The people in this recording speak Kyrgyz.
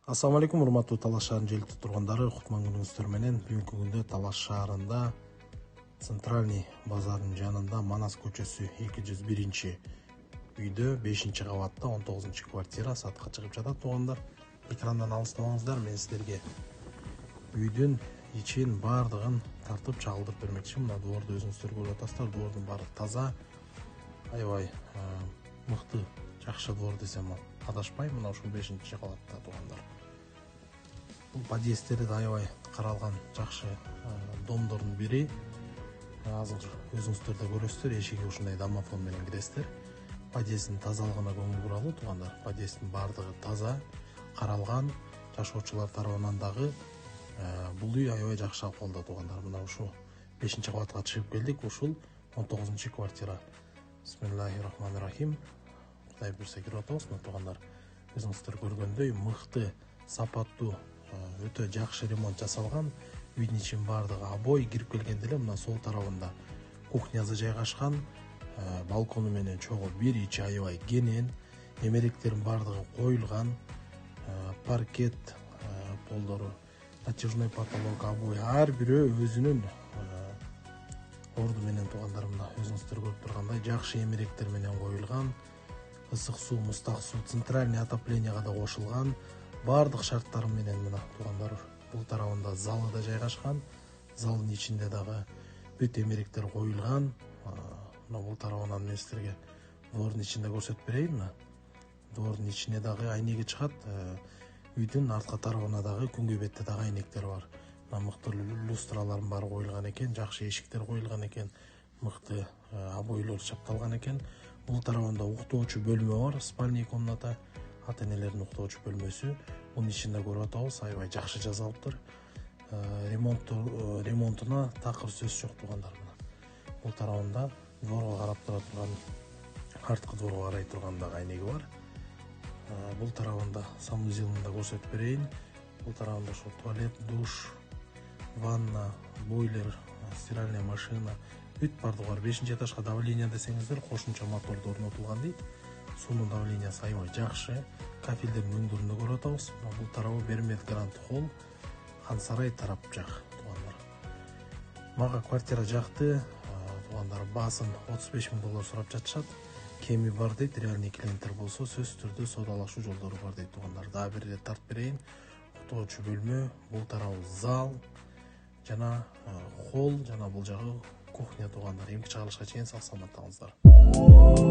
Ассаламу алейкум, урматтуу Талаш шаарынын желектүү тургундары, кутман күнүңүздөр менен. Бүгүнкү күндө Талаш шаарында Центральный базарынын жанында Манас көчөсү 201 үйдө 5-кабатта 19-квартира сатка чыгып жатат туугандар. Экрандан алыстабаңыздар, мен силерге үйдүн ичин баардыгын тартып чагылдырып бермекчимин. Мына дворду өзүңүздөр көрүп атасыздар, двордун баары таза, аябай мыкты, жакшы двор десем адашпайм. Мына ушул 5-кабатта туугандар. Бул подъезддери да аябай каралган жакшы домдордун бири. Азыр өзүңүздөр да көрөсүздөр, эшиги ушундай домофон менен киресиздер. Подъезддин тазалыгына көңүл буралы туугандар. Подъезддин баардыгы таза, каралган, жашоочулар тарабынан дагы бул үй аябай жакшы акыбалда туугандар. Мына ушул 5-кабатка чыгып келдик. Ушул 19-квартира. Бисмиллахир-рахманир-рахим. Кудай буйрса кирип атабыз. Мына туугандар, өзүңүздөр көргөндөй мыкты, сапаттуу, өтө жакшы ремонт жасалган. Үйдүн ичин баардыгы обой, кирип келгенде эле мына сол тарабында кухнясы жайгашкан, балкону менен чогуу бир ичи аябай кенен, эмеректердин баардыгы коюлган, паркет полдору, натяжной потолок, обой ар бирөө өзүнүн орду менен туугандар. Мына өзүңүздөр көрүп тургандай жакшы эмеректер менен коюлган, ысык суу, мустак суу, центральный отопленияга да кошулган. Баардык шарттары менен мына туугандар бул тарабында залы да жайгашкан. Залдын ичинде дагы бүт эмеректер коюлган. Мына бул тарабынан мен силерге двордун ичинде көрсөтүп берейин. Мына двордун ичине дагы айнеги чыгат. Үйдүн артка тарабына дагы күнгөй бетте дагы айнектер бар. Мына мыкты люстралардын баары коюлган экен, жакшы эшиктер коюлган экен, мыкты обойлор чапталган экен. Бул тарабында уктоочу бөлмө бар, спальный комната, ата-энелердин уктоочу бөлмөсү. Мунун ичинде көрүп атабыз, аябай жакшы жасалыптыр. Ремонтуна такыр сөз жок туугандар. Мына бул тарабында дворго карап тура турган, арткы дворго карай турган дагы айнеги бар. Бул тарабында санузелин да көрсөтүп берейин. Бул тарабында ошо туалет, душ, ванна, бойлер, стиральная машина, бүт баардыгы бар. 5-этажга давление десеңиздер, кошумча моторду орнотулган дейт. Суунун давлениясы аябай жакшы. Кафелдердин өңдөрүндө көрүп атабыз. Бул тарабы Бермет Гранд Холл, Хан Сарай тарап жак туугандар. Мага квартира жакты туугандар. Баасын $35,000 сурап жатышат. Кеми бар дейт, реальный клиенттер болсо сөзсүз түрдө соодалашуу жолдору бар дейт туугандар. Дагы бир ирет тартып берейин. Уктоочу бөлмө, бул тарабы зал жана холл, жана бул жагы кухня туугандар. Эмки чыгарылышка чейин сак саламатта калыңыздар.